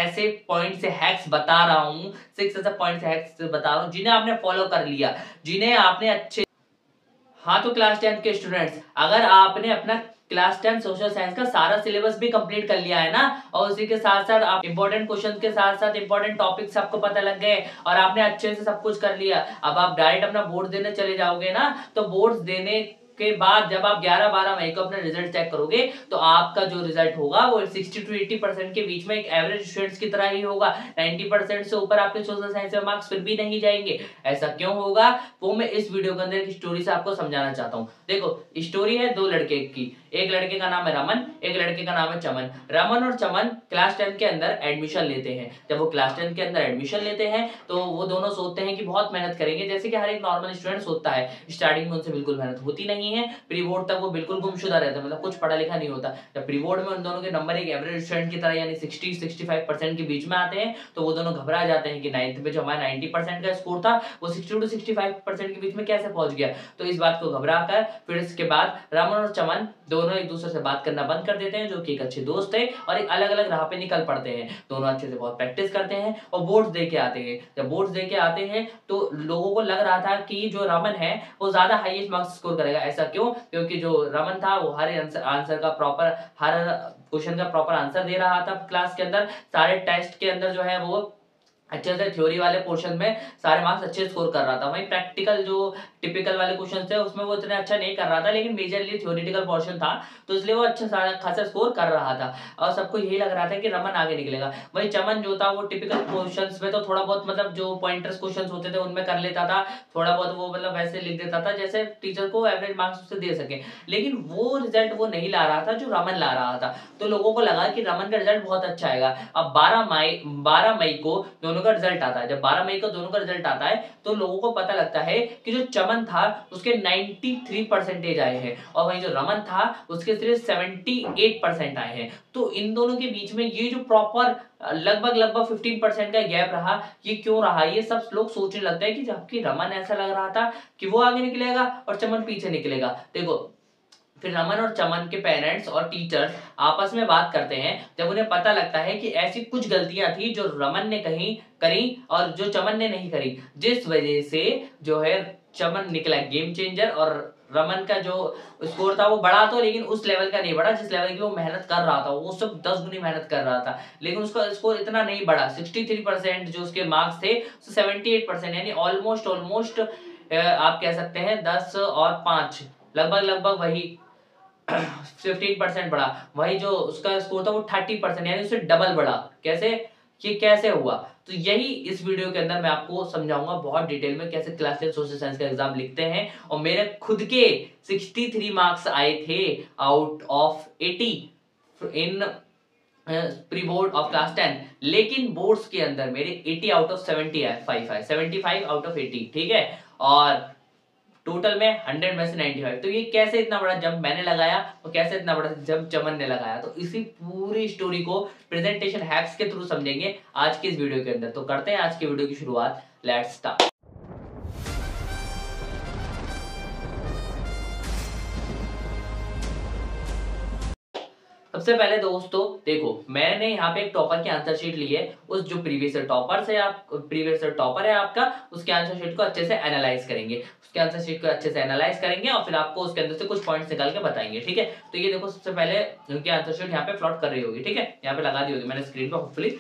ऐसे पॉइंट से हैक्स बता रहा हूँ, 6 ऐसे पॉइंट से हैक्स बता रहा हूँ जिन्हें आपने फॉलो कर लिया, जिन्हें आपने अच्छे। हाँ, तो क्लास 10 के स्टूडेंट्स, अगर आपने अपना क्लास 10 सोशल साइंस का सारा सिलेबस भी कंप्लीट कर लिया है ना, और उसी के साथ साथ आप इंपॉर्टेंट क्वेश्चन के साथ साथ इंपॉर्टेंट टॉपिक्स आपको पता लग गए और आपने अच्छे से सब कुछ कर लिया, अब आप डायरेक्ट अपना बोर्ड देने चले जाओगे ना, तो बोर्ड देने के बाद जब आप 11-12 मई को अपना रिजल्ट चेक करोगे तो आपका जो रिजल्ट होगा वो 60 to 80% के बीच में एक एवरेज स्टूडेंट्स की तरह ही होगा। 90% से ऊपर आपके सोशल साइंस में मार्क्स फिर भी नहीं जाएंगे। ऐसा क्यों होगा वो मैं इस वीडियो के अंदर एक स्टोरी से आपको समझाना चाहता हूँ। देखो, स्टोरी है दो लड़के की, एक लड़के का नाम है रमन, एक लड़के का नाम है चमन। रमन और चमन क्लास 10 के अंदर एडमिशन लेते हैं। जब वो क्लास 10 के अंदर एडमिशन लेते हैं तो वो दोनों सोचते हैं कि बहुत मेहनत करेंगे, जैसे कि हर एक नॉर्मल स्टूडेंट सोचता है। स्टार्टिंग में उनसे बिल्कुल मेहनत होती नहीं है, प्री बोर्ड तक वो बिल्कुल गुमशुदा रहता है, मतलब कुछ पढ़ा लिखा नहीं होता। जब प्री बोर्ड में उन दोनों के नंबर एक एवरेज स्टूडेंट की तरह यानी 60-65% के बीच में आते हैं तो वो दोनों घबरा जाते हैं कि 9th में जो हमारा 90% का स्कोर था वो 60 to 65% के बीच में कैसे पहुंच गया। तो इस बात को घबरा कर फिर इसके बाद रमन और चमन दोनों एक दूसरे से बात करना बंद कर देते हैं, जो कि एक अच्छे दोस्त है, और एक अलग अलग राह पे निकल पड़ते हैं। दोनों अच्छे से बहुत प्रैक्टिस करते हैं और बोर्ड्स दे के आते हैं। जब बोर्ड्स दे के आते हैं तो लोगों को लग रहा था कि जो रमन है वो ज्यादा हाईएस्ट मार्क्स स्कोर करेगा। ऐसा क्यों? क्योंकि जो रमन था वो हर आंसर का प्रॉपर, हर क्वेश्चन का प्रॉपर आंसर दे रहा था क्लास के अंदर। सारे टेस्ट के अंदर जो है वो अच्छे से थ्योरी वाले पोर्शन में सारे मार्क्स अच्छे स्कोर कर रहा था। वहीं प्रैक्टिकल जो टिपिकल वाले क्वेश्चन थे उसमें वो इतना अच्छा नहीं कर रहा था, लेकिन मेजरली थ्योरेटिकल पोर्शन था तो इसलिए वो अच्छा सारा खासा स्कोर कर रहा था और सबको यही लग रहा था कि रमन आगे निकलेगा। वही चमन जो था वो टिपिकल क्वेश्चंस में तो थोड़ा बहुत, मतलब जो पॉइंटर्स क्वेश्चंस होते थे उनमें कर लेता था, थोड़ा बहुत वो मतलब वैसे लिख देता था जैसे टीचर को एवरेज मार्क्स उससे दे सके, लेकिन वो रिजल्ट वो नहीं ला रहा था जो रमन ला रहा था। तो लोगों को लगा कि रमन का रिजल्ट बहुत अच्छा आएगा। अब 12 मई को दोनों का रिजल्ट आता है। जब 12 मई को दोनों का रिजल्ट आता है तो लोगों को पता लगता है कि जो चमन था उसके 93% आए हैं और वहीं जो रमन था उसके सिर्फ 78% आए हैं। तो इन दोनों के बीच में ये जो प्रॉपर लगभग 15% का गैप रहा, ये क्यों रहा? ये सब लोग सोचने लगते हैं कि जबकि रमन ऐसा लग रहा था कि वो आगे निकलेगा और चमन पीछे निकलेगा। देखो, फिर रमन और चमन के पेरेंट्स और टीचर्स आपस में बात करते हैं। जब उन्हें पता लगता है कि ऐसी कुछ गलतियां थी जो रमन ने करी और जो चमन ने नहीं करी, जिस वजह से जो है चमन निकला गेम चेंजर और रमन का जो स्कोर था वो बढ़ा तो, लेकिन उस लेवल का नहीं बढ़ा जिस लेवल की वो मेहनत कर रहा था। वो सब 10 गुनी मेहनत कर रहा था, लेकिन उसका स्कोर इतना नहीं बढ़ा। 63% जो उसके मार्क्स थे 78%, यानी ऑलमोस्ट आप कह सकते हैं 10 और 5 लगभग वही 15% बढ़ा। वही जो उसका स्कोर था वो 30%, यानी उससे डबल बढ़ा। कैसे? ये कैसे हुआ? तो यही इस वीडियो के अंदर मैं आपको समझाऊंगा बहुत डिटेल में कैसे क्लास 10 सोशल साइंस का एग्जाम लिखते हैं। और मेरे खुद के 63 मार्क्स आए थे out of 80 in pre board of class 10, लेकिन बोर्ड्स के अंदर मेरे 80 आउट ऑफ 75 आउट ऑफ 80, ठीक है, और टोटल में 100 में से 95। तो ये कैसे इतना बड़ा जंप मैंने लगाया और कैसे इतना बड़ा जंप चमन ने लगाया, तो इसी पूरी स्टोरी को प्रेजेंटेशन हैक्स के थ्रू समझेंगे आज के इस वीडियो के अंदर। तो करते हैं आज के वीडियो की शुरुआत। Let's start. सबसे पहले दोस्तों देखो, मैंने यहाँ पे एक टॉपर की आंसर शीट ली है। उस जो प्रीवियस टॉपर है आपका, उसके आंसर शीट को अच्छे से एनालाइज करेंगे, उसके आंसर शीट को अच्छे से एनालाइज करेंगे और फिर आपको उसके अंदर से कुछ पॉइंट्स निकाल के बताएंगे, ठीक है। तो ये देखो, सबसे पहले उनकी आंसर शीट यहाँ पे प्लॉट कर रही होगी, ठीक है, यहाँ पे लगा दी होगी मैंने स्क्रीन पे होपफुली।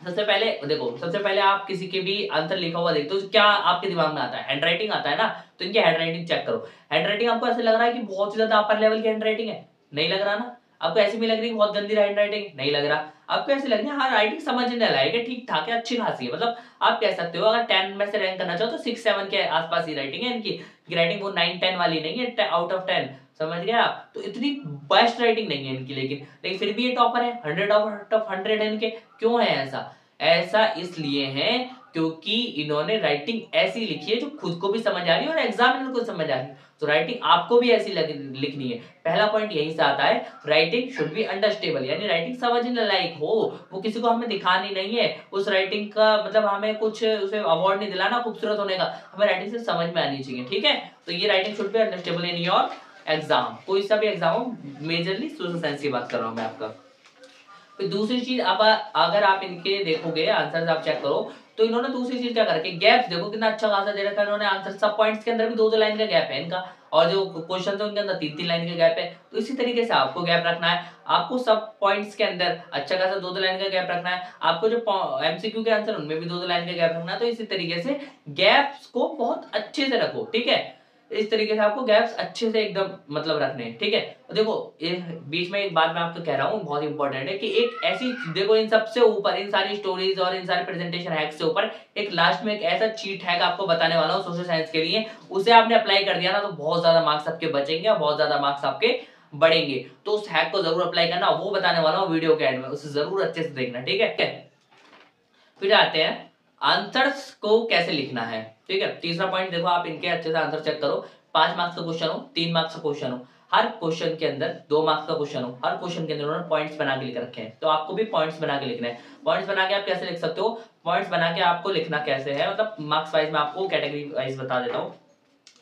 सबसे पहले देखो, सबसे पहले आप किसी के भी आंसर लिखा हुआ देखते हो तो क्या आपके दिमाग में आता है? हैंडराइटिंग आता है ना, तो इनकी हैंडराइटिंग चेक करो। हैंडराइटिंग आपको ऐसे लग रहा है कि बहुत ही ज्यादा अपर लेवल की हैंडराइटिंग है? नहीं लग रहा ना। आपको ऐसी भी लग रही है बहुत गंदी हैंडराइटिंग? नहीं लग रहा। आपको ऐसे लग रही है हाँ राइटिंग समझने लायक है, ठीक ठाक है, अच्छी खासी है, मतलब आप कह सकते हो अगर 10 में से रैंक करना चाहो तो 6-7 के आसपास ही राइटिंग है इनकी। राइटिंग वो 9-10 वाली नहीं है, आउट ऑफ 10, समझ गए आप? तो इतनी बेस्ट राइटिंग नहीं है इनकी, लेकिन फिर भी ये टॉपर है, 100 आउट ऑफ 100 है इनके। क्यों है ऐसा? ऐसा इसलिए है क्योंकि इन्होंने राइटिंग ऐसी लिखी है जो खुद को भी समझ आ रही है और एग्जामिनर को समझ आ रही है। तो राइटिंग आपको भी ऐसी लिखनी है। पहला पॉइंट यहीं से आता है, राइटिंग शुड बी अंडरस्टेबल, यानी राइटिंग समझने लायक हो। वो किसी को हमें दिखानी नहीं है उस राइटिंग का, मतलब हमें कुछ उसे अवार्ड नहीं दिलाना खूबसूरत होने का, हमें राइटिंग से समझ में आनी चाहिए, ठीक है। तो ये writing should be understandable in your exam, कोई सा भी एग्जाम हो, मेजरली सोशल साइंस की बात कर रहा हूं मैं आपका। फिर दूसरी चीज, अब अगर आप इनके देखोगे आंसर आप चेक करो तो इन्होंने दूसरी चीज क्या करके गैप्स देखो कितना अच्छा खासा दे रखा है इन्होंने आंसर, सब पॉइंट्स के अंदर भी 2-2 लाइन का गैप है इनका, और जो क्वेश्चन है उनके अंदर 3-3 लाइन का गैप है। तो इसी तरीके से आपको गैप रखना है, आपको सब पॉइंट्स के अंदर अच्छा खासा 2-2 लाइन का गैप रखना है, आपको जो एमसीक्यू के आंसर उनमें भी 2-2 लाइन का गैप रखना है। तो इसी तरीके से गैप्स को बहुत अच्छे से रखो, ठीक है। इस तरीके से आपको गैप्स अच्छे से एकदम मतलब रखने हैं, ठीक है। तो देखो ये बीच में एक बात मैं आपको कह रहा हूँ बहुत इंपॉर्टेंट है कि एक ऐसी, देखो इन सबसे ऊपर इन सारी स्टोरीज और इन सारे प्रेजेंटेशन हैक्स से ऊपर एक लास्ट में एक ऐसा चीट हैक आपको बताने वाला हूँ सोशल साइंस के लिए, उसे आपने अप्लाई कर दिया ना तो बहुत ज्यादा मार्क्स आपके बचेंगे और बहुत ज्यादा मार्क्स आपके बढ़ेंगे। तो उस हैक को जरूर अप्लाई करना, वो बताने वाला हूँ वीडियो के एंड में, उसे जरूर अच्छे से देखना, ठीक है। फिर आते हैं आंसर्स को कैसे लिखना है, ठीक है। तीसरा पॉइंट देखो, आप इनके अच्छे से आंसर चेक करो। 5 मार्क्स का क्वेश्चन हो, 3 मार्क्स का क्वेश्चन हो, हर क्वेश्चन के अंदर 2 मार्क्स का क्वेश्चन हो, हर क्वेश्चन के अंदर उन्होंने पॉइंट्स बना के लिख रखे हैं। तो आपको भी पॉइंट्स बना के लिखना है। पॉइंट्स बना के आप कैसे लिख सकते हो, पॉइंट्स बना के आपको लिखना कैसे है, मतलब मार्क्स वाइज में आपको कैटेगरी वाइज बता देता हूँ।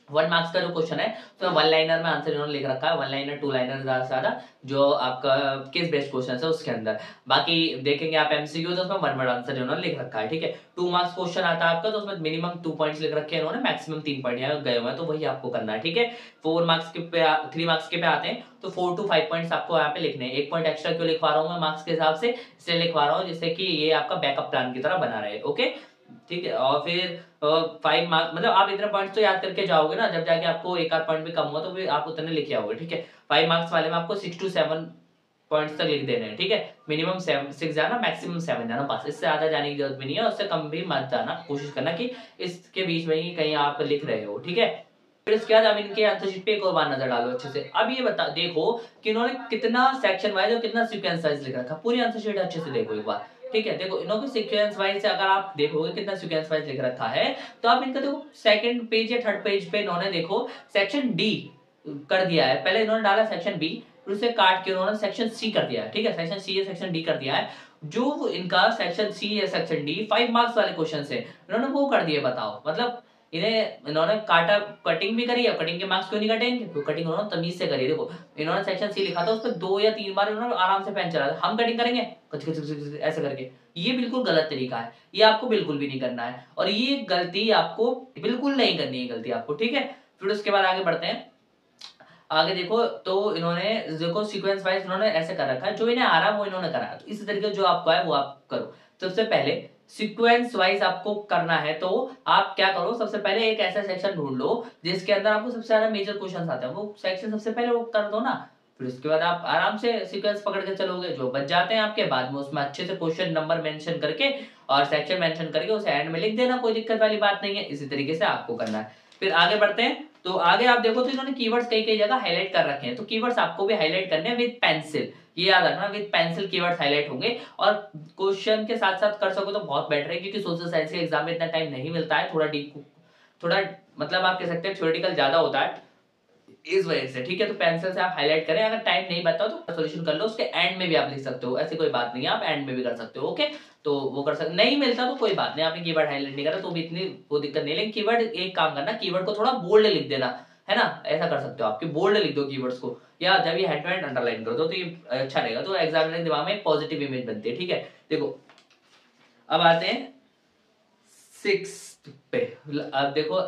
1 मार्क्स का जो क्वेश्चन है तो 1 लाइनर में आंसर इन्होंने लिख रखा है, 1 लाइनर 2 लाइनर ज्यादा से ज्यादा जो आपका केस बेस्ड क्वेश्चन है उसके अंदर। बाकी देखेंगे आप एमसीक्यू तो उसमें 1 वर्ड आंसर इन्होंने लिख रखा है, ठीक है। 2 मार्क्स क्वेश्चन आता है आपका तो उसमें मिनिमम 2 पॉइंट्स लिख रखे हैं इन्होंने, मैक्सिमम 3 पॉइंट यहाँ गए हुए हैं, तो वही आपको करना है, ठीक है। 4 मार्क्स के पे 3 मार्क्स के पे आते हैं तो 4 to 5 पॉइंट्स आपको यहाँ पे लिखने हैं। 1 पॉइंट एक्स्ट्रा क्यों लिखवा रहा हूँ मैं मार्क्स के हिसाब से, इसलिए लिखवा रहा हूँ जिससे कि ये आपका बैकअप प्लान की तरह बना रहे, ओके, ठीक है। और फिर 5 मार्क्स मतलब आप इतने पॉइंट्स तो याद करके जाओगे ना, जब जाके आपको एक आध पॉइंट भी कम हुआ तो फिर आप उतने लिखे आओगे, ठीक है। 5 मार्क्स वाले में आपको 6 to 7 पॉइंट्स तक लिख देने हैं, ठीक है। मिनिमम 6 जाना, मैक्सिमम 7 जाना, बस इससे ज्यादा जाने की जरूरत भी नहीं है, उससे कम भी मत जाना, कोशिश करना कि इसके बीच में ही कहीं आप लिख रहे हो, ठीक है। फिर इसके बाद अब इनके आंसरशीट पे एक और बार नजर डालो अच्छे से। अब ये बता देखो कि इन्होंने कितना सेक्शन वाइज और कितना सीक्वेंस वाइज लिख रखा, पूरी आंसरशीट अच्छे से देखो एक बार, ठीक है। देखो इन्होंने सीक्वेंस वाइज से अगर आप देखोगे कितना सीक्वेंस वाइज लिख रखा है, तो आप इनका देखो सेकंड पेज या थर्ड पेज पे इन्होंने देखो सेक्शन डी कर दिया है, पहले इन्होंने डाला सेक्शन बी, फिर उसे काट के उन्होंने सेक्शन सी कर दिया है, ठीक है। सेक्शन सी या सेक्शन डी कर दिया है। जो इनका सेक्शन सी या सेक्शन डी 5 मार्क्स वाले क्वेश्चन है इन्होंने वो कर दिए, बताओ मतलब इन्होंने काटा, कटिंग भी करी है, कटिंग के मार्क्स क्यों नहीं कटेंगे, तो कटिंग उन्होंने तमीज से करी। देखो इन्होंने सेक्शन सी लिखा था उस पर 2 या 3 बार इन्होंने आराम से पेन चला, हम कटिंग करेंगे कच कच कच ऐसे करके, ये बिल्कुल गलत तरीका है, ये आपको बिल्कुल भी नहीं करना है, और ये गलती आपको बिल्कुल नहीं करनी है, गलती आपको, ठीक है। फिर उसके बाद आगे बढ़ते हैं। आगे देखो तो इन्होंने देखो सीक्वेंस वाइज इन्होंने ऐसे कर रखा है, जो इन्हें आ रहा है वो इन्होंने करा, तो इसी तरीके जो आपको है वो आप करो। सबसे पहले सीक्वेंस वाइज आपको करना है तो आप क्या करो, सबसे पहले एक ऐसा सेक्शन ढूंढ लो जिसके अंदर आपको सबसे ज्यादा मेजर क्वेश्चंस आते हैं, वो सेक्शन सबसे पहले वो कर दो ना। फिर उसके बाद आप आराम से सीक्वेंस पकड़ के चलोगे, जो बच जाते हैं आपके बाद में उसमें अच्छे से क्वेश्चन नंबर मेंशन करके और सेक्शन मेंशन करके उसे एंड में लिख देना, कोई दिक्कत वाली बात नहीं है। इसी तरीके से आपको करना है। फिर आगे बढ़ते हैं तो आगे आप देखो तो इन्होंने कीवर्ड्स कई कई जगह हाईलाइट कर रखे हैं, तो कीवर्ड्स आपको भी हाईलाइट करने हैं विद पेंसिल, ये याद रखना विद पेंसिल कीवर्ड्स हाईलाइट होंगे। और क्वेश्चन के साथ साथ कर सको तो बहुत बेटर है, क्योंकि सोशल साइंस के एग्जाम में इतना टाइम नहीं मिलता है, थोड़ा डीप, थोड़ा मतलब आप कह सकते हैं थ्योरेटिकल ज्यादा होता है इस वजह से, ठीक है। तो पेंसिल से आप हाईलाइट करें, अगर टाइम नहीं बता तो सॉल्यूशन कर लो, उसके एंड में भी आप लिख सकते हो, ऐसी कोई बात नहीं है, आप एंड में भी कर सकते हो, ओके। तो वो कर सकते, नहीं मिलता तो कोई बात नहीं, आपने कीवर्ड हाईलाइट नहीं करा तो भी इतनी वो दिक्कत नहीं, लेकिन कीवर्ड एक काम करना, कीवर्ड को थोड़ा बोल्ड लिख देना, है ना, ऐसा कर सकते हो आप कि बोल्ड लिख दो कीवर्ड्स को, या जब ये हेड टू हेड अंडरलाइन कर दो तो ये अच्छा रहेगा, तो एग्जामिनर के दिमाग में एक पॉजिटिव इमेज बनती है, ठीक है। देखो अब आते हैं 6 पे। अब देखो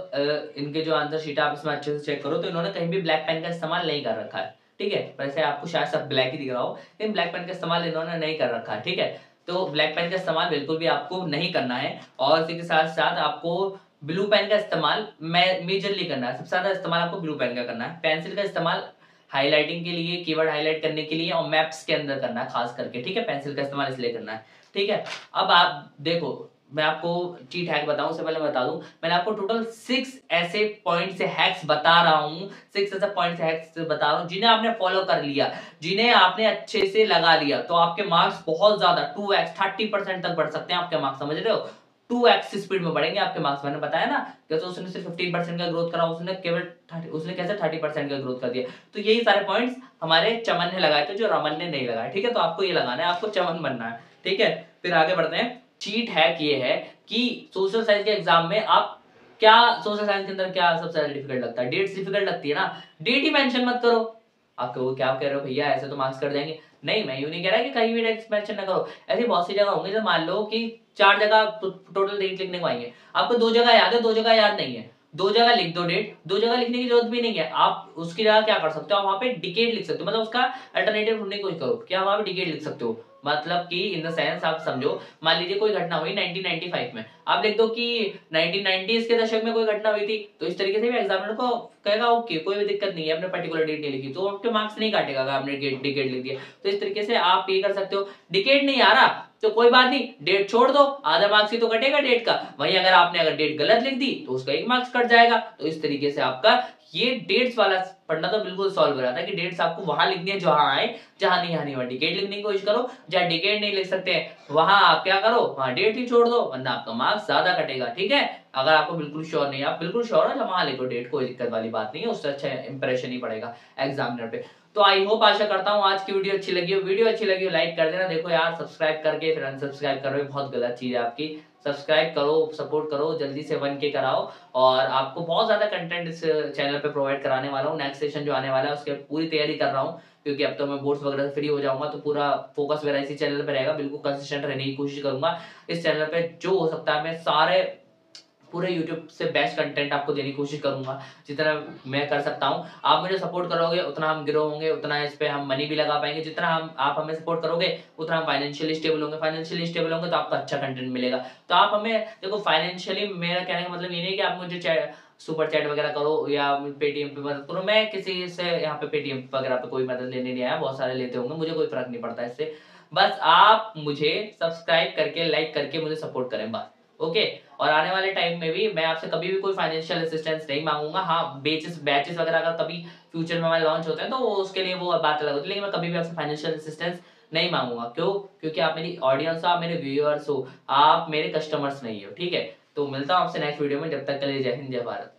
इनके जो आंसर शीट आप इसमें अच्छे से चेक करो तो इन्होंने कहीं भी ब्लैक पेन का इस्तेमाल नहीं कर रखा है, ठीक है। वैसे आपको शायद सब ब्लैक ही दिख रहा हो, लेकिन ब्लैक पेन का इस्तेमाल इन्होंने नहीं कर रखा है, ठीक है। तो ब्लैक पेन का इस्तेमाल बिल्कुल भी आपको नहीं करना है, और इसी के साथ साथ आपको ब्लू पेन का इस्तेमाल मेजरली करना है, सबसे ज्यादा इस्तेमाल आपको ब्लू पेन का करना है। पेंसिल का इस्तेमाल हाईलाइटिंग के लिए, कीवर्ड हाईलाइट करने के लिए और मैप्स के अंदर करना है खास करके, ठीक है। पेंसिल का इस्तेमाल इसलिए करना है, ठीक है। अब आप देखो मैं आपको चीट हैक बताऊं उससे पहले बता दूं, मैंने आपको टोटल 6 ऐसे पॉइंट से हैक्स बता रहा हूं, 6 ऐसे पॉइंट से हैक्स बता रहा हूं जिन्हें आपने फॉलो कर लिया, जिन्हें आपने अच्छे से लगा लिया, तो आपके मार्क्स बहुत ज्यादा 2x 30% तक बढ़ सकते हैं आपके मार्क्स, समझ रहे हो, 2x स्पीड में बढ़ेंगे आपके मार्क्स। मैंने बताया ना कि तो उसने सिर्फ 15% का ग्रोथ करा, उसने केवल उसने कैसे 30% का ग्रोथ कर दिया। तो यही सारे पॉइंट्स हमारे चमन ने लगाए थे जो रमन ने नहीं लगाए, ठीक है। तो आपको ये लगाना है, आपको चमन बनना है, ठीक है। फिर आगे बढ़ते हैं। चीट हैक ये है कि सोशल साइंस के एग्जाम में आप क्या, सोशल साइंस के अंदर क्या सबसे ज्यादा डिफिकल्ट लगता है, डेट्स डिफिकल्ट लगती है ना, डेट ही मेंशन मत करो। आप कहो क्या कह रहे हो भैया, ऐसे तो मार्क्स कर जाएंगे, नहीं, मैं यूँ नहीं कह रहा कि कहीं भी डेट्स मेंशन ना करो, ऐसी बहुत सी जगह होंगी, जैसे मान लो कि 4 जगह टोटल डेट लिखने को आएँगे, आपको 2 जगह याद है, 2 जगह याद नहीं है, 2 जगह लिख दो डेट, 2 जगह लिखने की जरूरत भी नहीं है, आप उसकी जगह क्या कर सकते हो, आप वहाँ पे डिकेड लिख सकते हो, मतलब उसका अल्टरनेटिव ढूँढने की कोशिश करो, क्या वहाँ पे डिकेड लिख सकते हो, मतलब कि इन द सेंस आप समझो, मान लीजिए कोई घटना हुई 1995 में, आप लिख दो कि 1990s के दशक में कोई घटना हुई थी, तो इस तरीके से भी एग्जामिनर को कहेगा ओके कोई भी दिक्कत नहीं है, आपने पर्टिकुलर डेट नहीं लिखी तो आपके मार्क्स नहीं काटेगा अगर आपने डिकेड लिख दिया। तो इस तरीके से आप ये कर सकते हो, डिकेड नहीं आ रहा तो कोई बात नहीं, डेट छोड़ दो, आधा मार्क्स ही तो कटेगा डेट का, वहीं अगर आपने अगर डेट गलत लिख दी तो उसका 1 मार्क्स कट जाएगा। तो इस तरीके से आपका ये डेट्स वाला पढ़ना तो बिल्कुल सॉल्व हो रहा था कि डेट्स आपको वहां लिखनी है जहां आए, जहां नहीं आनी वहां डिकेड लिखने की कोशिश करो, जहां डिकेड नहीं लिख सकते वहां आप क्या करो, वहां डेट ही छोड़ दो, वरना आपका मार्क्स ज्यादा कटेगा। ठीक है, अगर आपको बिल्कुल श्योर नहीं है, आप बिल्कुल श्योर हो, वहां लिखो डेट, कोई दिक्कत वाली बात नहीं है, उससे अच्छा इंप्रेशन ही पड़ेगा एग्जामिनर पे। तो आई होप, आशा करता हूँ आज की वीडियो अच्छी लगी हो, वीडियो अच्छी लगी हो लाइक कर देना। देखो यार, सब्सक्राइब करके फिर अनसब्सक्राइब करो, बहुत गलत चीज है आपकी, सब्सक्राइब करो, सपोर्ट करो, जल्दी से 1K कराओ, और आपको बहुत ज्यादा कंटेंट इस चैनल पे प्रोवाइड कराने वाला हूँ। नेक्स्ट सेशन जो आने वाला है उसके पूरी तैयारी कर रहा हूँ, क्योंकि अब तो मैं बोर्ड्स वगैरह से फ्री हो जाऊंगा, तो पूरा फोकस मेरा इसी चैनल पे रहेगा, बिल्कुल कंसिस्टेंट रहने की कोशिश करूंगा इस चैनल पे, जो हो सकता है मैं सारे पूरे YouTube से बेस्ट कंटेंट आपको देने की कोशिश करूंगा, जितना मैं कर सकता हूं। आप मुझे सपोर्ट करोगे उतना हम ग्रो होंगे, उतना इस पे हम मनी भी लगा पाएंगे, जितना हम आप हमें सपोर्ट करोगे उतना हम फाइनेंशियली स्टेबल होंगे, फाइनेंशियली स्टेबल होंगे तो आपको अच्छा कंटेंट मिलेगा। तो आप हमें देखो, फाइनेंशियली मेरा कहने का मतलब ये नहीं कि आप मुझे सुपर चैट वगैरह करो या पेटीएम पे मदद करो, मैं किसी से यहाँ पे पेटीएम वगैरह पे कोई मदद लेने नहीं आया, बहुत सारे लेते होंगे, मुझे कोई फर्क नहीं पड़ता इससे, बस आप मुझे सब्सक्राइब करके लाइक करके मुझे सपोर्ट करें बस। ओके, और आने वाले टाइम में भी मैं आपसे कभी भी कोई फाइनेंशियल असिस्टेंस नहीं मांगूंगा। हाँ, बैचेस बैचेस वगैरह अगर कभी फ्यूचर में हमारे लॉन्च होते हैं तो उसके लिए वो बात अलग होती है, लेकिन मैं कभी भी आपसे फाइनेंशियल असिस्टेंस नहीं मांगूंगा। क्यों? क्योंकि आप मेरी ऑडियंस हो, आप मेरे व्यूअर्स हो, आप मेरे कस्टमर्स नहीं हो। ठीक है, तो मिलता हूँ आपसे नेक्स्ट वीडियो में, जब तक के लिए जय हिंद जय भारत।